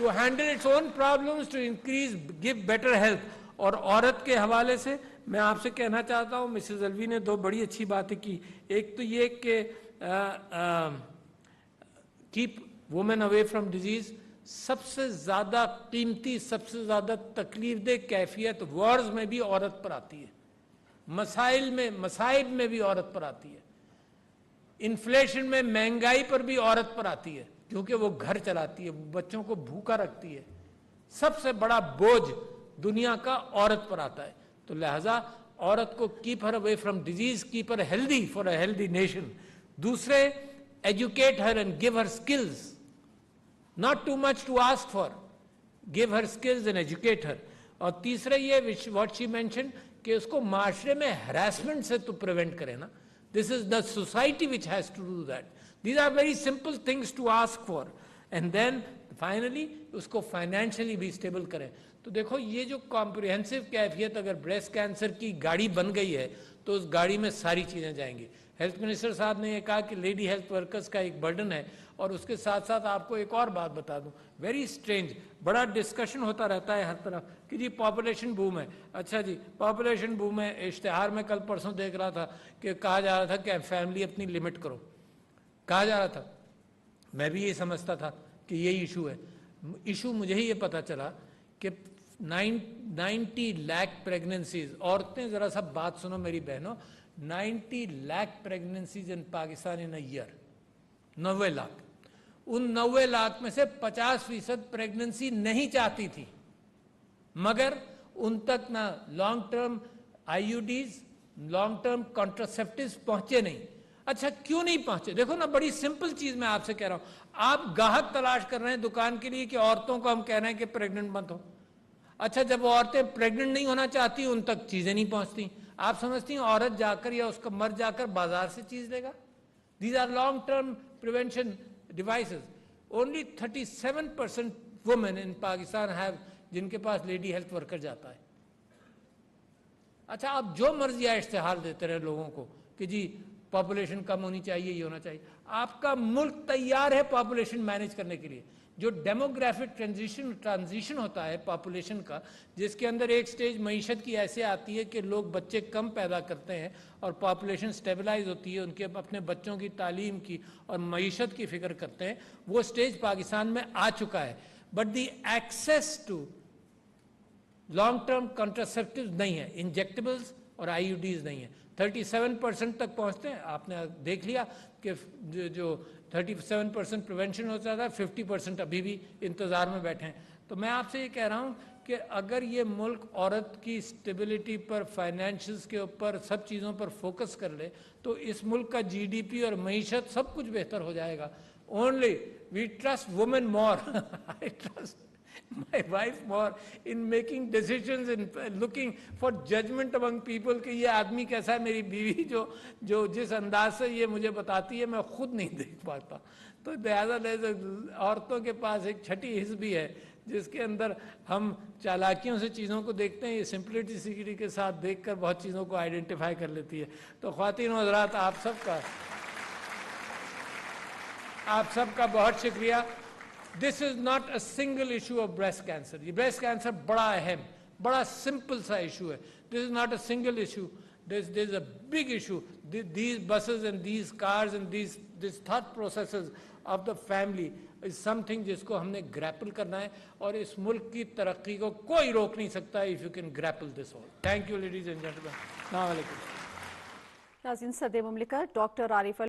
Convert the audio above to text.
to handle its own problems, to increase, give better health. اور عورت کے حوالے سے میں آپ سے کہنا چاہتا ہوں, مسز الوی نے دو بڑی اچھی باتیں کی. ایک تو یہ کہ keep woman away from disease. سب سے زیادہ قیمتی, سب سے زیادہ تکلیف دہ کیفیت وارز میں بھی عورت پر آتی ہے, مصائب میں بھی عورت پر آتی ہے, انفلیشن میں, مہنگائی پر بھی عورت پر آتی ہے, کیونکہ وہ گھر چلاتی ہے, بچوں کو بھوکا رکھتی ہے. سب سے بڑا بوجھ دنیا کا عورت پر آتا ہے. تو لہذا عورت کو keep her away from disease, keep her healthy for a healthy nation. دوسرے, educate her and give her skills. not too much to ask for, give her skills and educate her. اور تیسرے یہ what she mentioned کہ اس کو معاشرے میں harassment سے تو prevent کرے نا. This is the society which has to do that. These are very simple things to ask for. And then finally اس کو financially بھی stable کریں. تو دیکھو یہ جو comprehensive کیفیت اگر breast cancer کی گاڑی بن گئی ہے تو اس گاڑی میں ساری چیزیں جائیں گی. ہیلتھ منسٹر صاحب نے یہ کہا کہ لیڈی ہیلتھ ورکرز کا ایک برڈن ہے. اور اس کے ساتھ ساتھ آپ کو ایک اور بات بتا دوں, ویری اسٹرینج, بڑا ڈسکشن ہوتا رہتا ہے ہر طرف کہ جی پاپولیشن بوم ہے. اچھا جی پاپولیشن بوم ہے, اشتہار میں کل پرسوں دیکھ رہا تھا کہ کہا جا رہا تھا کہ فیملی اپنی لمٹ کرو, کہا جا رہا تھا. میں بھی یہ سمجھتا تھا کہ یہی ایشو ہے. ایشو مجھے ہی یہ پتا چلا کہ 90 لاکھ پریگننسیز, عورتیں ذرا سا بات سنو میری بہنوں, 90 لاکھ پریگننسیز ان پاکستان ان اے ایئر. 90 لاکھ. ان 90 لاکھ میں سے 50% پریگننسی نہیں چاہتی تھی, مگر ان تک نہ long term IUDs, long term contraceptives پہنچے نہیں. اچھا کیوں نہیں پہنچے؟ دیکھو نا, بڑی سمپل چیز میں آپ سے کہہ رہا ہوں. آپ گاہک تلاش کر رہے ہیں دکان کے لیے کہ عورتوں کو ہم کہہ رہے ہیں کہ پریگننٹ مت ہو. اچھا جب عورتیں پریگننٹ نہیں ہونا چاہتی ان تک چیزیں نہیں پہنچتی. آپ سمجھتی ہیں عورت جا کر یا اس کا مرد جا کر بازار سے چیز لے گا؟ These are long term prevention devices. Only 37% women in Pakistan have جن کے پاس لیڈی ہیلتھ ورکر جاتا ہے. اچھا آپ جو مرضی اشتہار دیتے رہے لوگوں کو کہ جی پاپولیشن کم ہونی چاہیے, یہ ہونا چاہیے. آپ کا ملک تیار ہے پاپولیشن مینیج کرنے کے لیے. جو ڈیموگرافک ٹرانزیشن ہوتا ہے پاپولیشن کا, جس کے اندر ایک سٹیج معیشت کی ایسے آتی ہے کہ لوگ بچے کم پیدا کرتے ہیں اور پاپولیشن سٹیبلائز ہوتی ہے, ان کے اپنے بچوں کی تعلیم کی اور معیشت کی فکر کرتے ہیں, وہ سٹیج پاکستان میں آ چکا ہے. But the access to long term contraceptives نہیں ہے, انجیکٹیبلز اور IUDs نہیں ہیں. 37% تک پہنچتے ہیں. آپ نے دیکھ لیا کہ جو 37% پریونشن ہوتا تھا, 50% ابھی بھی انتظار میں بیٹھے ہیں. تو میں آپ سے یہ کہہ رہا ہوں کہ اگر یہ ملک عورت کی اسٹیبلٹی پر, فائنینشلز کے اوپر, سب چیزوں پر فوکس کر لے تو اس ملک کا GDP اور معیشت سب کچھ بہتر ہو جائے گا. Only we trust women more. I trust my wife more in making decisions and looking for judgment among people کہ یہ آدمی کیسا ہے. میری بیوی جو جس انداز سے یہ مجھے بتاتی ہے میں خود نہیں دیکھ پاتا. تو لہٰذا عورتوں کے پاس ایک چھٹی حص بھی ہے جس کے اندر ہم چالاکیوں سے چیزوں کو دیکھتے ہیں. یہ سمپلسٹی کے ساتھ دیکھ کر بہت چیزوں کو آئیڈینٹیفائی کر لیتی ہے. تو خواتین و حضرات آپ سب کا بہت شکریہ. This is not a single issue of breast cancer. یہ breast cancer بڑا اہم, بڑا سمپل سا ایشو ہے. This is not a single issue. This is a big issue. These buses and these cars and these thought processes of the family is something جس کو ہم نے grapple کرنا ہے, اور اس ملک کی ترقی کو کوئی روک نہیں سکتا if you can grapple this all. Thank you ladies and gentlemen. السلام علیکم. ناظرین صدر مملکت ڈاکٹر عارف